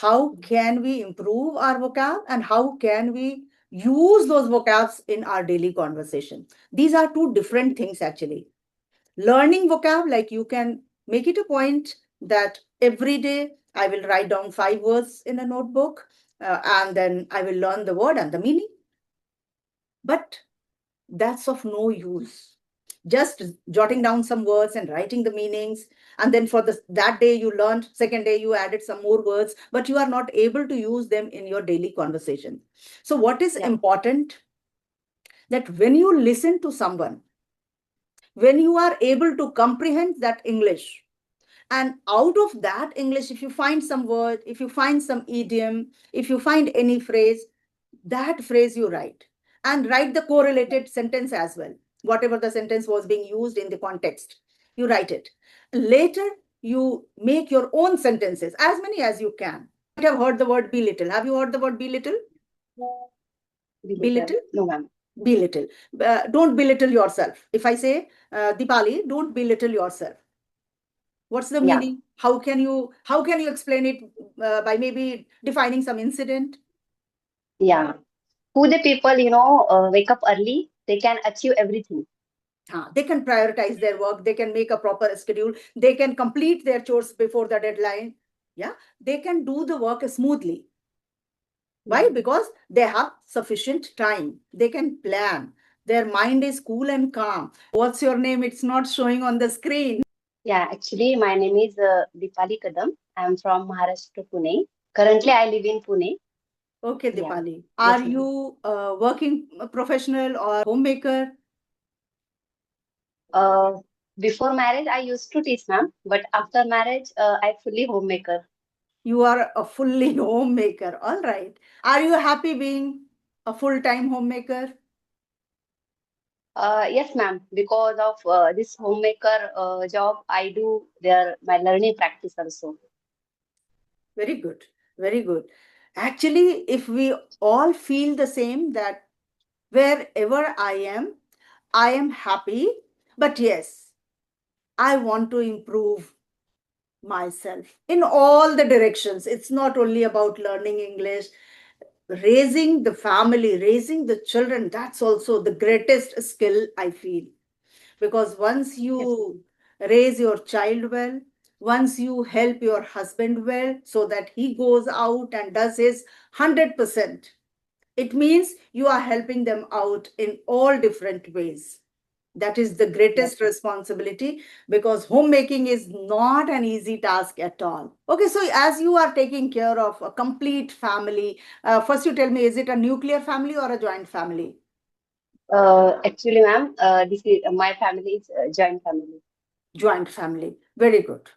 how can we improve our vocab and how can we use those vocabs in our daily conversation. These are two different things actually. Learning vocab, like you can make it a point that every day I will write down 5 words in a notebook and then I will learn the word and the meaning. But that's of no use. Just jotting down some words and writing the meanings, and then for that day you learned, second day you added some more words, but you are not able to use them in your daily conversation. So what is important, that when you listen to someone, when you are able to comprehend that English, and out of that English, if you find some word, if you find some idiom, if you find any phrase, that phrase you write, and write the correlated sentence as well. Whatever the sentence was being used in the context, you write it. Later, you make your own sentences, as many as you can. You might have heard the word belittle. Have you heard the word belittle? Belittle? No, ma'am. Belittle. Don't belittle yourself. If I say, Deepali, don't belittle yourself. What's the meaning? How can you explain it by maybe defining some incident? Yeah. Who the people, wake up early, they can achieve everything. They can prioritize their work. They can make a proper schedule. They can complete their chores before the deadline. Yeah, they can do the work smoothly. Why? Because they have sufficient time. They can plan. Their mind is cool and calm. What's your name? It's not showing on the screen. Yeah, actually, my name is Deepali Kadam. I'm from Maharashtra, Pune. Currently, I live in Pune. Okay, Yeah. Deepali. Yes, Are ma'am. you a working professional or homemaker? Uh, Before marriage, I used to teach, ma'am, but after marriage, I fully homemaker. You are a fully homemaker. All right. Are you happy being a full-time homemaker? Yes, ma'am. Because of this homemaker job, I do my learning practice also. Very good. Very good. Actually, if we all feel the same, that wherever I am happy, but yes, I want to improve myself in all the directions. It's not only about learning English, raising the family, raising the children. That's also the greatest skill, I feel. Because once Yes, you ma'am. raise your child well, once you help your husband well so that he goes out and does his 100%, it means you are helping them out in all different ways. That is the Yes, greatest ma'am. responsibility, because homemaking is not an easy task at all. Okay, so as you are taking care of a complete family, first you tell me, is it a nuclear family or a joint family? Actually, ma'am, this is my family is joint family. Joint family. Very good.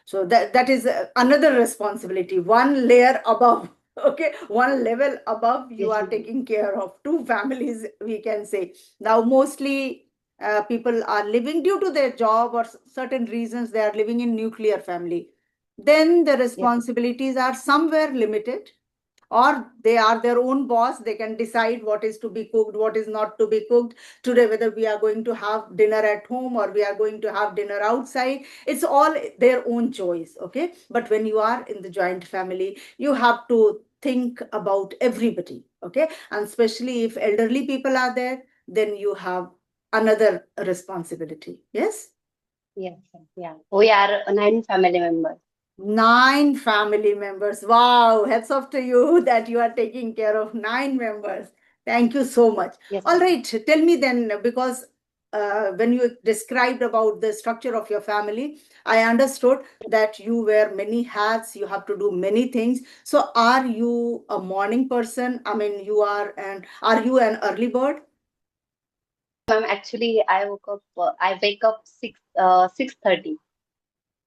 So that is another responsibility, one layer above. Okay, one level above, you Yes, are ma'am. taking care of two families, we can say. Now, mostly people are living due to their job or certain reasons, they are living in nuclear family. Then the Yes, responsibilities are somewhere limited, or they are their own boss. They can decide what is to be cooked, what is not to be cooked today, whether we are going to have dinner at home or we are going to have dinner outside. It's all their own choice. Okay, but when you are in the joint family, you have to think about everybody. Okay, and especially if elderly people are there, then you have another responsibility. Yes. yes, sir. Yeah. We are 9 family members. 9 family members. Wow, hats off to you that you are taking care of 9 members. Thank you so much. Yes, All ma'am. right, tell me then, because when you described about the structure of your family, I understood that you wear many hats, you have to do many things. So, are you a morning person? I mean, are you an early bird? Ma'am, actually, I wake up 6:30.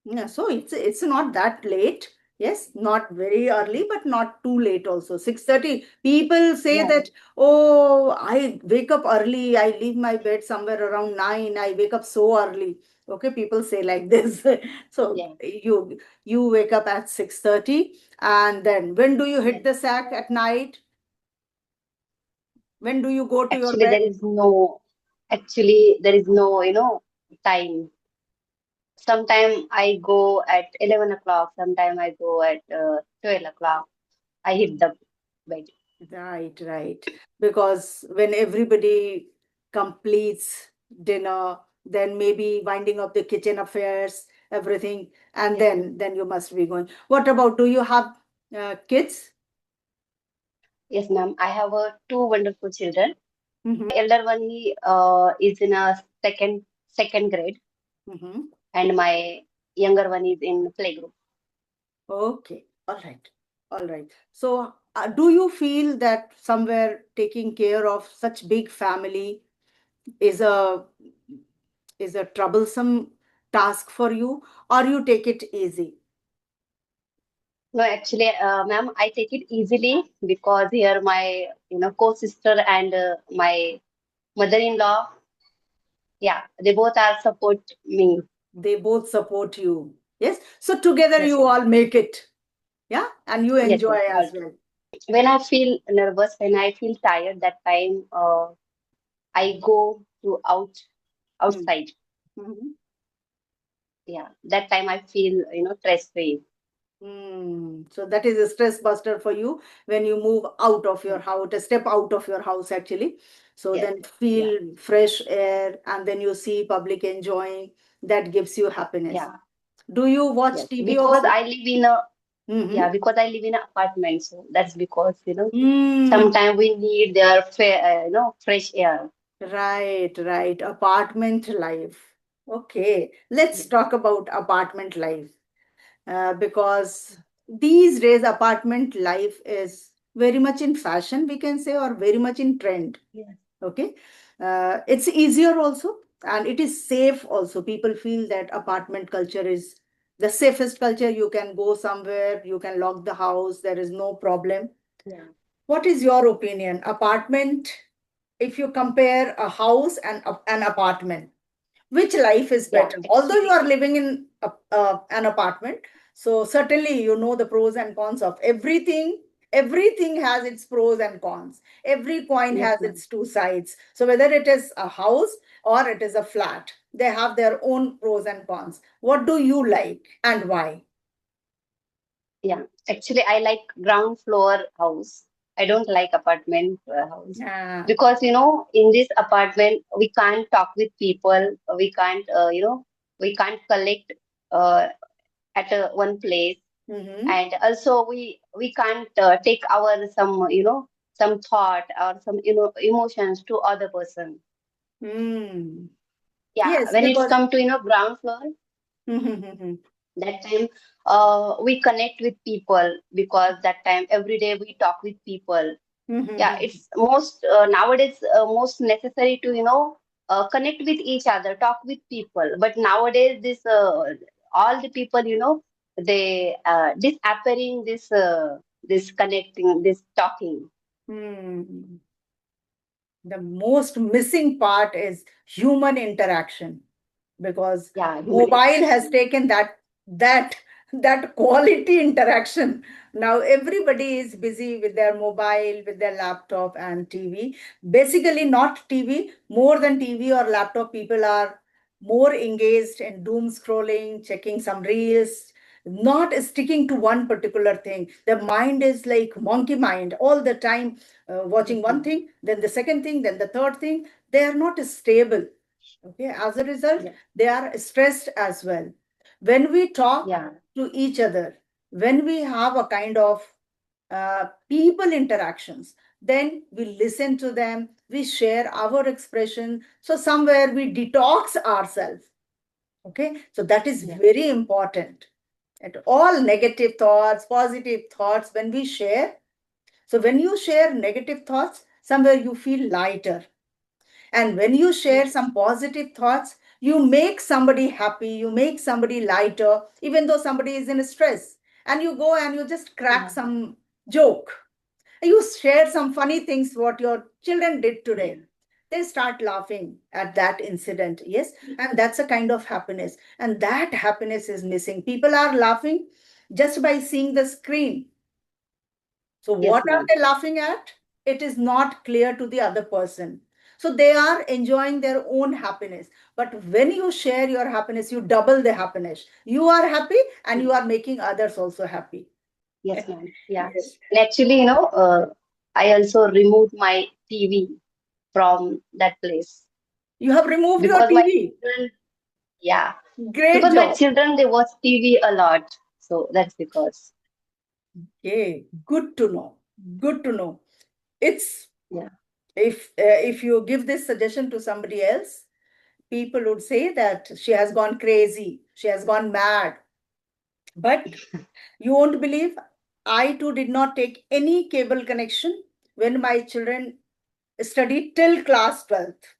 Yeah, so it's not that late. Yes, not very early, but not too late also. 6:30. People say Yeah, that, oh, I wake up early. I leave my bed somewhere around 9. I wake up so early. Okay, people say like this. So yeah, you wake up at 6:30, and then when do you yeah. hit the sack at night? When do you go to your Actually, bed? there is no, time. Sometime I go at 11 o'clock. Sometime I go at 12 o'clock, I hit the bed. Right, right. Because when everybody completes dinner, then maybe winding up the kitchen affairs, everything, and Yes, then you must be going. What about, do you have kids? yes, ma'am. I have two wonderful children. Mm-hmm. My elder one is in a second grade, Mm-hmm. and my younger one is in playgroup. Okay. All right. All right. So, do you feel that somewhere taking care of such big family is a troublesome task for you, or you take it easy? No, actually, ma'am, I take it easily because here my co-sister and my mother-in-law, yeah, they both are support me. They both support you. Yes. So together Yes, you ma'am. all make it. Yeah. And you Yes, enjoy yes, all as true. well. When I feel nervous, when I feel tired, that time I go to Hmm. outside. Mhm. Yeah, that time I feel stress free. So that is a stress buster for you when you move out of your Yes, house, step out of your house actually. So yes, then yeah, feel fresh air and then you see public enjoying. That gives you happiness. yeah, Do you watch yes. TV Because also? I live in a Mm-hmm. yeah, because I live in an apartment, so that's because Mm. sometimes we need their fresh air. Right, right. Apartment life. Okay, let's Yes, talk about apartment life. Because these days apartment life is very much in fashion, we can say, or very much in trend. yes, Okay, it's easier also, and it is safe also. People feel that apartment culture is the safest culture. You can go somewhere, you can lock the house, there is no problem. yeah, What is your opinion? Apartment, if you compare a house and an apartment, which life is yeah. better? Although you Actually, are living in an apartment, so certainly you know the pros and cons of everything. Everything has its pros and cons. Every coin yes, has ma'am. its two sides. So whether it is a house or it is a flat, they have their own pros and cons. What do you like and why? Yeah, actually, I like ground floor house. I don't like apartment house Yeah. because in this apartment we can't talk with people. We can't we can't collect uh, at one place, Mm-hmm. and also we can't take our some thought or some emotions to other person. Mm. Yeah, Yes, when it's because come to ground floor, mm-hmm. that time we connect with people because that time every day we talk with people. Yeah, Mm-hmm. it's most nowadays most necessary to connect with each other, talk with people, but nowadays this all the people they disappearing this connecting, this talking. Hmm. The most missing part is human interaction, because Yeah, human mobile has interaction. taken that that quality interaction. Now everybody is busy with their mobile, with their laptop and TV. Basically not TV, more than TV or laptop, people are more engaged in doom scrolling, checking some reels, not sticking to one particular thing. The mind is like monkey mind all the time, Yes, watching one ma'am. thing, then the second thing, then the third thing. They are not stable. Okay, as a result, Yeah, they are stressed as well. When we talk yeah, to each other, when we have a kind of people interactions, then we listen to them, we share our expression. So, somewhere we detox ourselves. Okay, so that is yeah, very important. And all negative thoughts, positive thoughts, when we share, so when you share negative thoughts, somewhere you feel lighter. And when you share yes, some positive thoughts, you make somebody happy, you make somebody lighter, even though somebody is in stress. And you go and you just crack yeah, some joke. You share some funny things what your children did yeah, today. They start laughing at that incident. Yes. And that's a kind of happiness. And that happiness is missing. People are laughing just by seeing the screen. So, yes, what are ma'am. they laughing at? It is not clear to the other person. So, they are enjoying their own happiness. But when you share your happiness, you double the happiness. You are happy and you Yes, are making others also happy. Yes, ma'am. Yeah. Yes. And actually, I also removed my TV from that place You have removed your because my TV. children, yeah, Great because my job. children they watch TV a lot, so that's because. Okay, good to know. Good to know. It's Yeah, if you give this suggestion to somebody else, people would say that she has gone crazy, she has gone mad. But you won't believe, I too did not take any cable connection when my children studied till class 12th.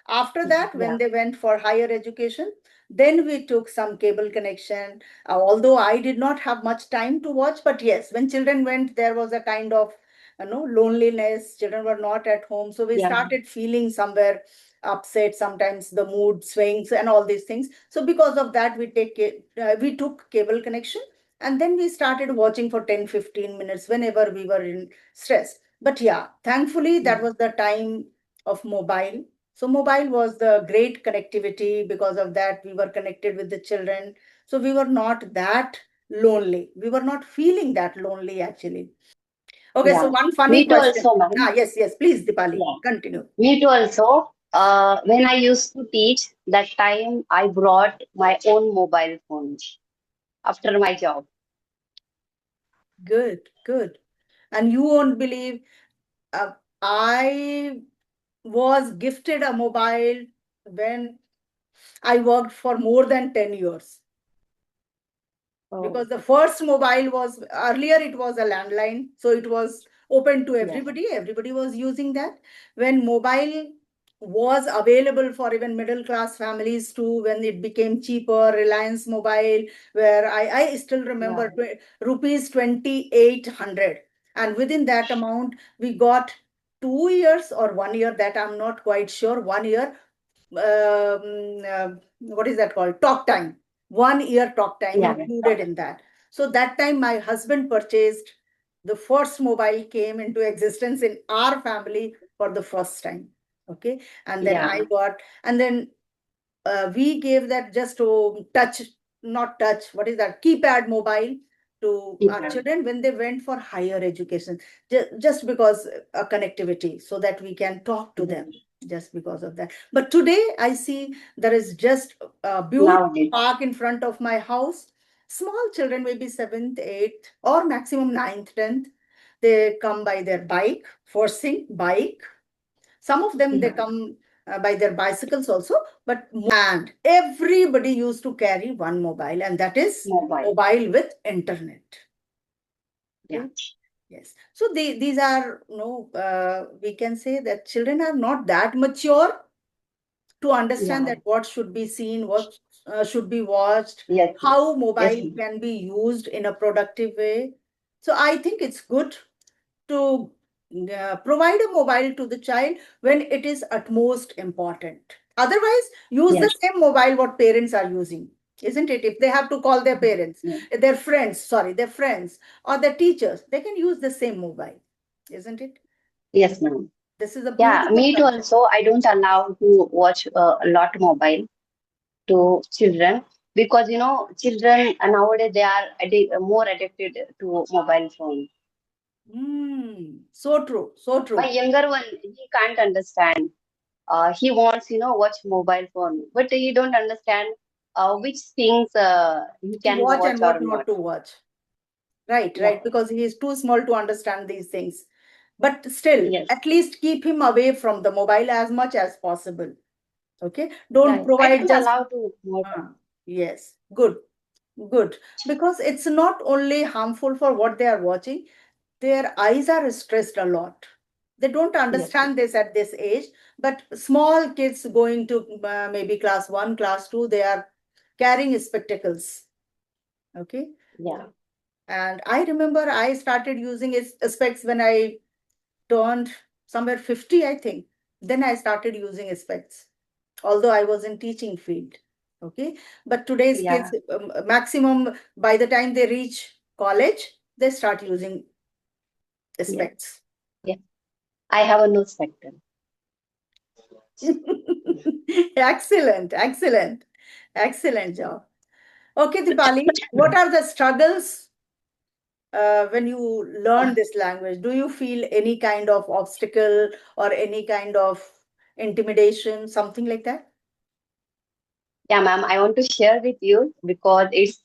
After that, when yeah, they went for higher education, then we took some cable connection. Although I did not have much time to watch, but yes, when children went, there was a kind of loneliness. Children were not at home, so we yeah, started feeling somewhere upset. Sometimes the mood swings and all these things. So because of that, we took cable connection, and then we started watching for 10-15 minutes whenever we were in stress. But yeah, thankfully yeah, that was the time of mobile. So mobile was the great connectivity. Because of that, we were connected with the children. So we were not that lonely. We were not feeling that lonely actually. Okay, so yeah. one funny Me too question. also, ma'am. Yes, yes, please, Dipali, Yeah, continue. me too also. When I used to teach, that time I brought my own mobile phone after my job. Good, good. And you won't believe, uh, I was gifted a mobile when I worked for more than 10 years. Oh, Because the first mobile was earlier, it was a landline, so it was open to yeah, everybody was using that. When mobile was available for even middle class families too, when it became cheaper, Reliance Mobile, where I still remember yeah, rupees 2800, and within that amount we got 2 years or 1 year, that I'm not quite sure, 1 year, what is that called, talk time. 1 year talk time yeah, included in that. So that time my husband purchased the first mobile, came into existence in our family for the first time. Okay. And then I yeah, got, and then we gave that just to touch, not touch, what is that, keypad mobile, to our yeah, children when they went for higher education, just because connectivity, so that we can talk to yeah. them, just because of that. But today I see there is just a beautiful Nowadays, park in front of my house. Small children, maybe 7th, 8th, or maximum 9th, 10th, they come by their bike, forcing bike. Some of them, they yeah, come by their bicycles also, but and everybody used to carry one mobile, and that is mobile. mobile with internet. Yeah, Okay. Yes. So these are, we can say that children are not that mature to understand yeah, that what should be seen, what should be watched, yes, yes, how yes, mobile ma'am. can be used in a productive way. So I think it's good to provide a mobile to the child when it is at most important. Otherwise, use the Yes, same mobile what parents are using, isn't it? If they have to call their parents, yeah. their friends or their teachers, they can use the same mobile, isn't it? Yes, ma'am. This is a Yeah, beautiful me too. concept. Also, I don't allow to watch a lot mobile to children because children nowadays they are more addicted to mobile phone. So true, so My true. younger one, he can't understand. He wants watch mobile phone, but he don't understand which things he To can watch watch and or what not not. to watch. Right, Yeah. right, because he is too small to understand these things. But still, Yes. at least keep him away from the mobile as much as possible. Okay, Yeah. don't I provide don't just. allow to more Ah, time. yes, good, good. Because it's not only harmful for what they are watching, their eyes are stressed a lot. They don't Yes. understand this at this age, but small kids going to maybe class 1, class 2, they are carrying spectacles. Okay. Yeah. And I remember I started using specs when I turned somewhere 50, I think. Then I started using specs, although I was in teaching field. Okay. But today's Yeah. kids, maximum by the time they reach college, they start using Yeah. specs. Yeah. I have a no spectrum. Excellent, excellent, excellent job. Okay, Dipali, what are the struggles when you learn this language? Do you feel any kind of obstacle or any kind of intimidation, something like that? Yeah, ma'am, I want to share with you because it's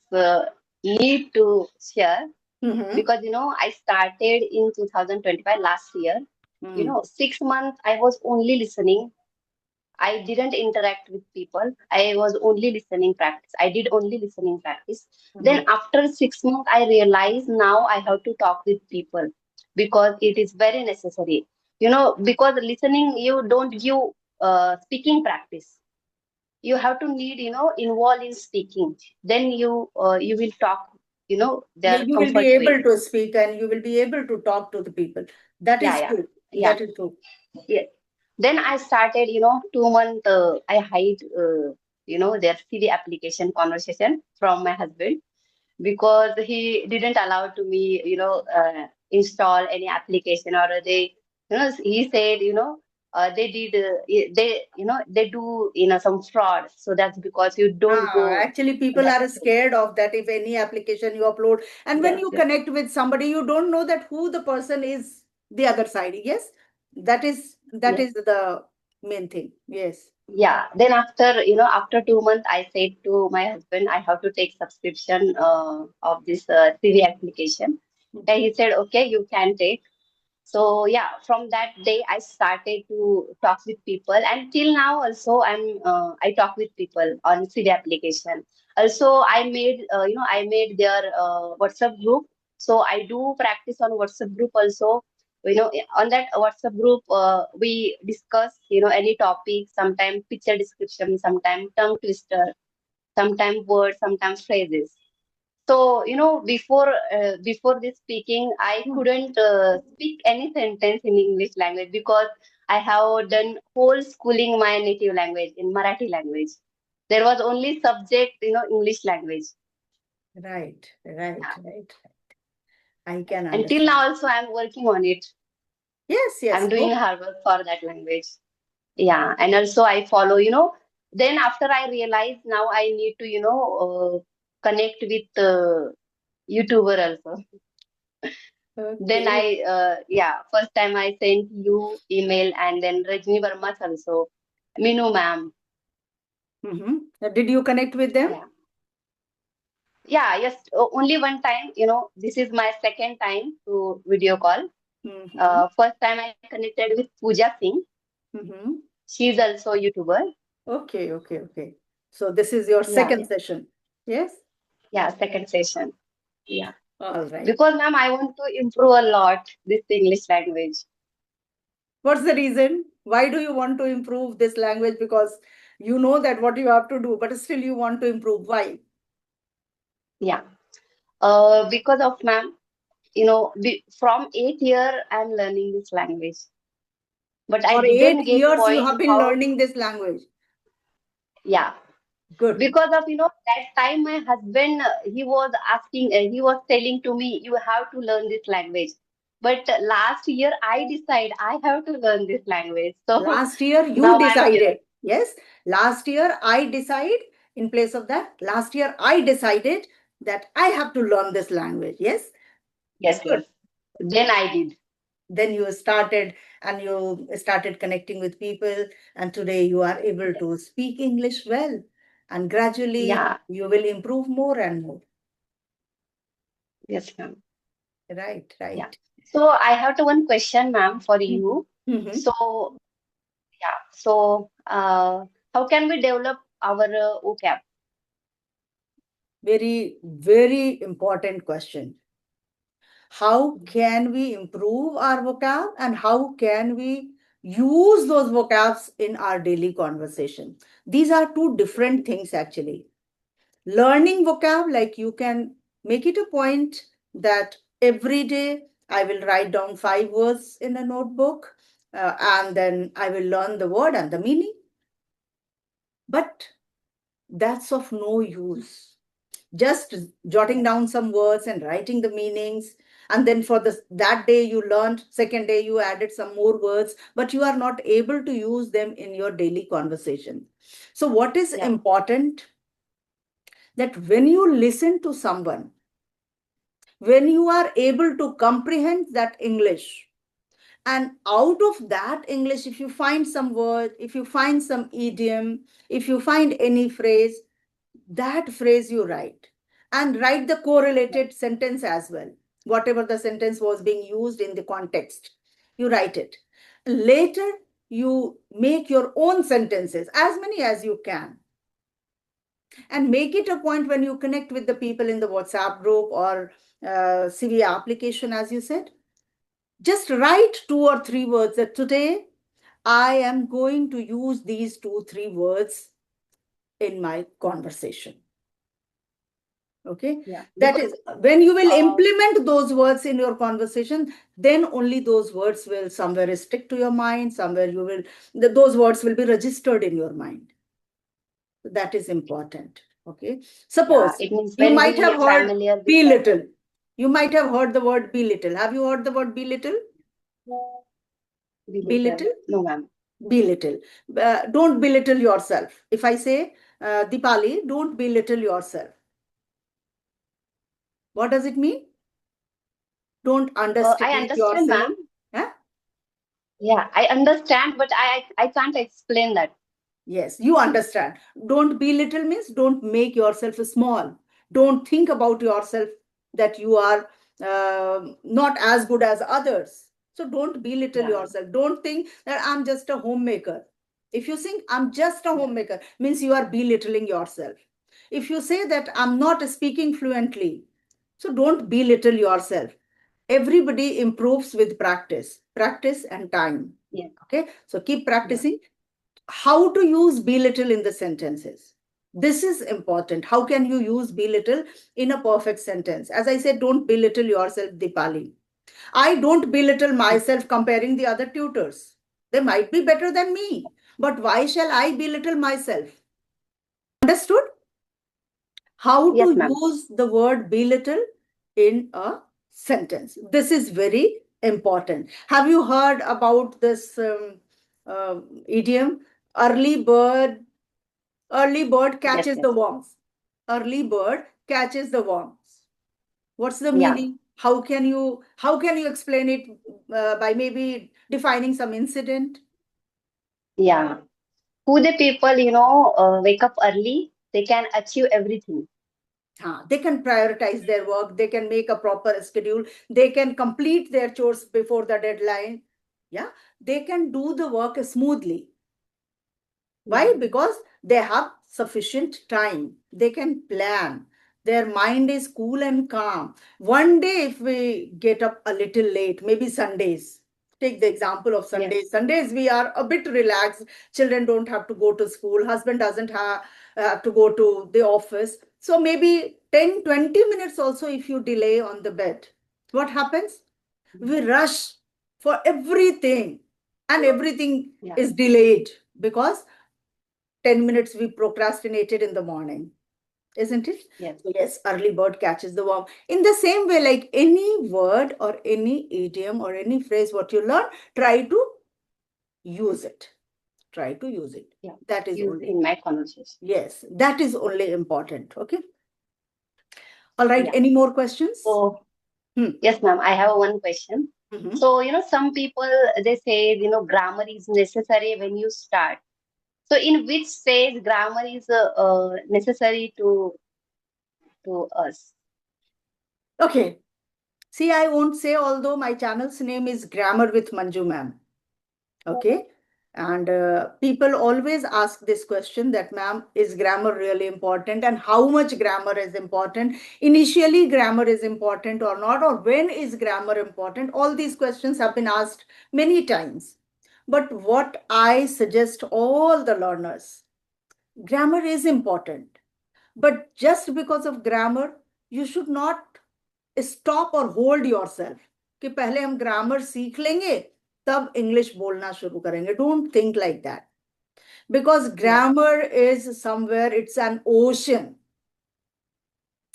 need to share Mm-hmm. because I started in 2025 last year. Mm-hmm. 6 months I was only listening. I didn't interact with people. I was only listening practice. I did only listening practice. Then after 6 months, I realized now I have to talk with people because it is very necessary. Because listening, you don't give speaking practice. You have to need, involve in speaking. Then you will talk, they're You will be comfort way. able to speak and you will be able to talk to the people. That Yeah, is yeah, true. yeah. That is true. Yes. Then I started, 2 month, I hide, their CV application conversation from my husband because he didn't allow to me, install any application or he said, they did, they do, some fraud. So that's because you don't go Actually, on people that are application. scared of that if any application you upload. And when Yes, you yes. connect with somebody, you don't know that who the person is the other side. Yes, that Yes. is the main thing. Yes. Yeah. Then after 2 months, I said to my husband, I have to take subscription of this CV application. And he said, okay, you can take. So yeah, from that day I started to talk with people, and till now also I talk with people on CD application. Also, I made their WhatsApp group, so I do practice on WhatsApp group also. On that WhatsApp group, we discuss any topic, sometimes picture description, sometimes tongue twister, sometimes words, sometimes phrases. So, before this speaking, I Hmm. couldn't speak any sentence in English language because I have done whole schooling my native language in Marathi language. There was only subject, English language. Right, right, Yeah. right. I can Until understand. now also I'm working on it. Yes, I'm yes. doing No. hard work for that language. Yeah. And also I follow, then after I realized now I need to, connect with YouTuber also. Then Okay. first time I sent you email and then Rajni Verma's also. Minu ma'am. Did you connect with them? Yeah. Yeah, yes. Only one time, this is my second time to video call. Mm-hmm. First time I connected with Pooja Singh. Mm-hmm. She's also YouTuber. Okay, okay, okay. So this is your Yeah, second session. Yes? yeah, second session. Yeah. All right. Because ma'am, I want to improve a lot this English language. What's the reason? Why do you want to improve this language? Because you know that what you have to do, but still you want to improve. Why? Yeah. Because of ma'am, from 8 year I'm learning this language, but I For didn't eight get years, you point have been how. learning this language. Yeah, Good. because of that time my husband he was telling to me you have to learn this language, but last year I decide I have to learn this language, so Last year, you now I'm here. decided. Yes. Last year, I decide in place of that. Last year, I decided that I have to learn this language. Yes. Yes, Good. yes, then I did. Then you started and you started connecting with people, and today you are able to speak English well, and gradually Yeah, you will improve more and more. yes ma'am. Right, Yeah, right. so I have to one question ma'am for Mhm. you. Mhm. So yeah, so how can we develop our vocab? Very, very important question. How can we improve our vocab and how can we use those vocabs in our daily conversation? These are two different things actually. Learning vocab, like you can make it a point that every day I will write down 5 words in a notebook, and then I will learn the word and the meaning. But that's of no use. Just jotting down some words and writing the meanings, and then for that day you learned, second day you added some more words, but you are not able to use them in your daily conversation. So what is Yeah, important, that when you listen to someone, when you are able to comprehend that English, and out of that English, if you find some word, if you find some idiom, if you find any phrase, that phrase you write, and write the correlated sentence as well. Whatever the sentence was being used in the context, you write it. Later, you make your own sentences, as many as you can, and make it a point when you connect with the people in the WhatsApp group or CV application, as you said, just write 2 or 3 words that today I am going to use these 2, 3 words in my conversation. Okay. Yeah. That Because is, when you will implement those words in your conversation, then only those words will somewhere stick to your mind, somewhere you will, those words will be registered in your mind. That is important. Okay. yeah, Suppose it means you when might we have are heard familiar with be that. little. You might have heard the word be little. Have you heard the word be little? Be Be little. little? No, ma'am. Belittle. Don't belittle yourself. If I say, Deepali, don't belittle yourself. What does it mean? Don't I underestimate understand, yourself. ma'am. Huh? Yeah, I understand, but I can't explain that. Yes, you understand. Don't belittle means don't make yourself small. Don't think about yourself that you are not as good as others. So don't belittle Yeah, yourself. Don't think that I'm just a homemaker. If you think I'm just a yeah, homemaker, means you are belittling yourself. If you say that I'm not speaking fluently, so don't belittle yourself. Everybody improves with practice, practice and time. yeah, Okay, so keep yeah, practicing. How to use be little in the sentences. This is important. How can you use be little in a perfect sentence? As I said, don't belittle yourself, Deepali. I don't belittle myself comparing the other tutors. They might be better than me, but why shall I belittle myself? Understood? How to yes, ma'am. use the word belittle in a sentence. This is very important. Have you heard about this idiom? Early bird Early bird Yes, catches the yes. worms. Early bird catches the worms. What's the Yeah, meaning? How can you explain it by maybe defining some incident? yeah. Who the people, wake up early, they can achieve everything. They can prioritize their work. They can make a proper schedule. They can complete their chores before the deadline. Yeah, they can do the work smoothly. Why? Yeah, Because they have sufficient time. They can plan. Their mind is cool and calm. One day, if we get up a little late, maybe Sundays, take the example of yes, Sundays. Sundays, we are a bit relaxed. Children don't have to go to school. Husband doesn't have to go to the office. So maybe 10, 20 minutes also, if you delay on the bed, what happens? We rush for everything, and everything yeah, is delayed because 10 minutes we procrastinated in the morning, isn't it? yes, So yes, early bird catches the worm. In the same way, like any word or any idiom or any phrase, what you learn, try to use it. Try to use it. yeah. That is Use only, in my conversation. yes, that is only important. Okay. All right. Yeah. Any more questions? So, Hmm. yes, ma'am, I have one question. Mhm. So, some people, they say, grammar is necessary when you start. So, in which stage grammar is necessary to us? Okay. See, I won't say, although my channel's name is Grammar with Manjumam. Okay. And people always ask this question that, ma'am, is grammar really important, and how much grammar is important? Initially, grammar is important or not, or when is grammar important? All these questions have been asked many times. But what I suggest all the learners, grammar is important. But just because of grammar, you should not stop or hold yourself कि पहले हम grammar सीख लेंगे तब English बोलना शुरू करेंगे. Don't think like that, because Yeah, grammar is somewhere, it's an ocean.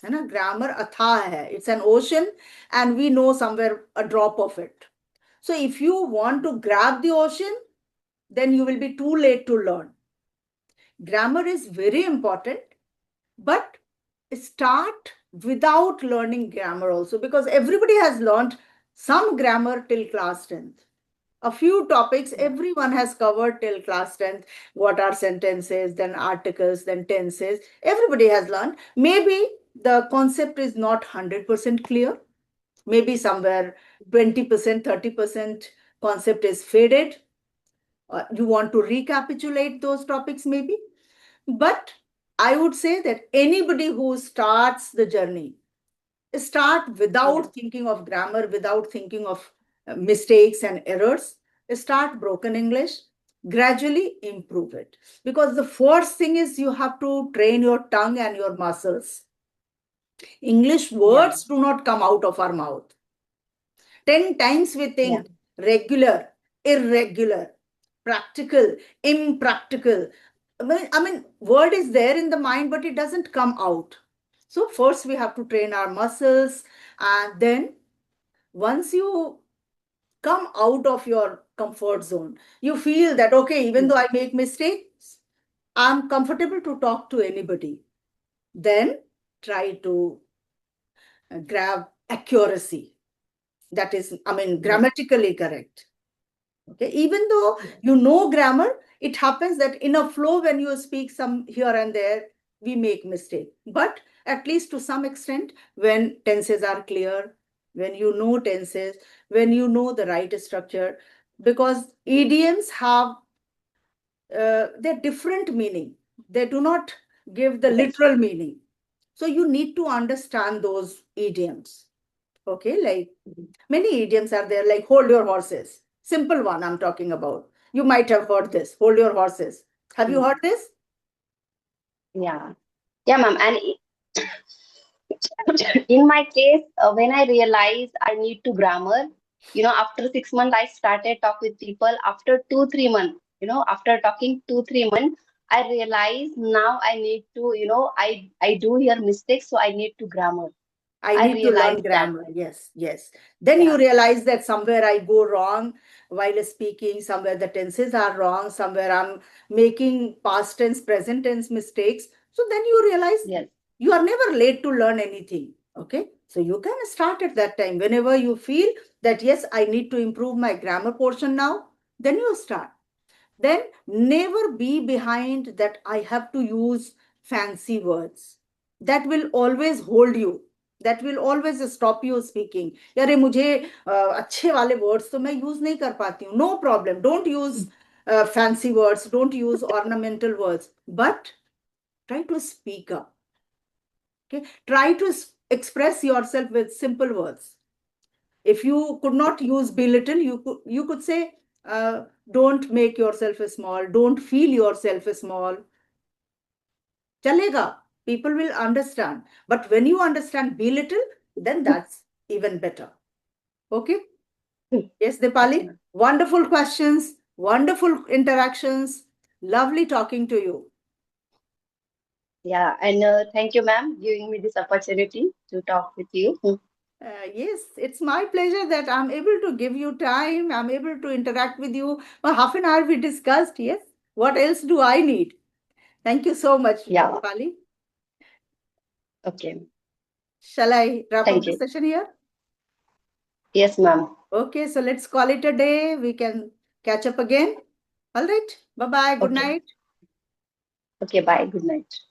है ना, grammar अथाह है, it's an ocean, and we know somewhere a drop of it. So if you want to grab the ocean, then you will be too late to learn. Grammar is very important, but start without learning grammar also, because everybody has learned some grammar till class 10th. A few topics Yeah. everyone has covered till class 10th. What are sentences, then articles, then tenses. Everybody has learned. Maybe the concept is not 100% clear. Maybe somewhere 20%, 30% concept is faded. You want to recapitulate those topics, maybe. But I would say that anybody who starts the journey, start Yeah. without thinking of grammar, without thinking of mistakes and errors. Start broken English, gradually improve it. Because the first thing is you have to train your tongue and your muscles. English Yeah. words do not come out of our mouth. 10 times we Yeah. think regular, irregular, practical, impractical. Word is there in the mind, but it doesn't come out. So first we have to train our muscles, and then once you come out of your comfort zone, you feel that, okay, even Yeah. though I make mistakes, I'm comfortable to talk to anybody. Then try to grab accuracy. That is, Yeah. grammatically correct. Okay, even though Yeah. you know grammar, it happens that in a flow when you speak some here and there, we make mistake. But at least to some extent, when tenses are clear, when you know tenses, when you know the right structure, because idioms have their different meaning. They do not give the Yes. literal meaning. So you need to understand those idioms. Okay, like Mhm. many idioms are there, like hold your horses. Simple one I'm talking about. You might have heard this, hold your horses. Have you Mm. heard this? Yeah. Yeah, ma'am. And in my case, when I realized I need to grammar, after 6 months, I started talk with people. After 2, 3 months, after talking 2, 3 months, I realized now I need to, I do hear mistakes, so I need to grammar. I I need to learn realized that. grammar. Yes, yes. Then you Yeah. realize that somewhere I go wrong while speaking, somewhere the tenses are wrong, somewhere I'm making past tense, present tense mistakes. So then you realize Yes. you are never late to learn anything. Okay. So you can start at that time. Whenever you feel that, yes, I need to improve my grammar portion now, then you start. Then never be behind that I have to use fancy words. That will always hold you. That will always stop you speaking. यारे मुझे अच्छे वाले words तो मैं use नहीं कर पाती हूँ. No problem. Don't use fancy words. Don't use ornamental words. But try to speak up. Okay. Try to express yourself with simple words. If you could not use belittle, you could say, don't make yourself small, don't feel yourself small. Chalega, people will understand. But when you understand belittle, then that's even better. Okay. Yes, Dipali, Okay, ma'am. wonderful questions, wonderful interactions, lovely talking to you. Yeah. And thank you, ma'am, giving me this opportunity to talk with you. Yes, it's my pleasure that I'm able to give you time. I'm able to interact with you. For half an hour we discussed. Yes. What else do I need? Thank you so much, Yeah. Pali. Okay. Shall I wrap up Thank the you. session here? Yes, ma'am. Okay, so let's call it a day. We can catch up again. All right. Bye bye. Good Okay. night. Okay. Bye. Good night.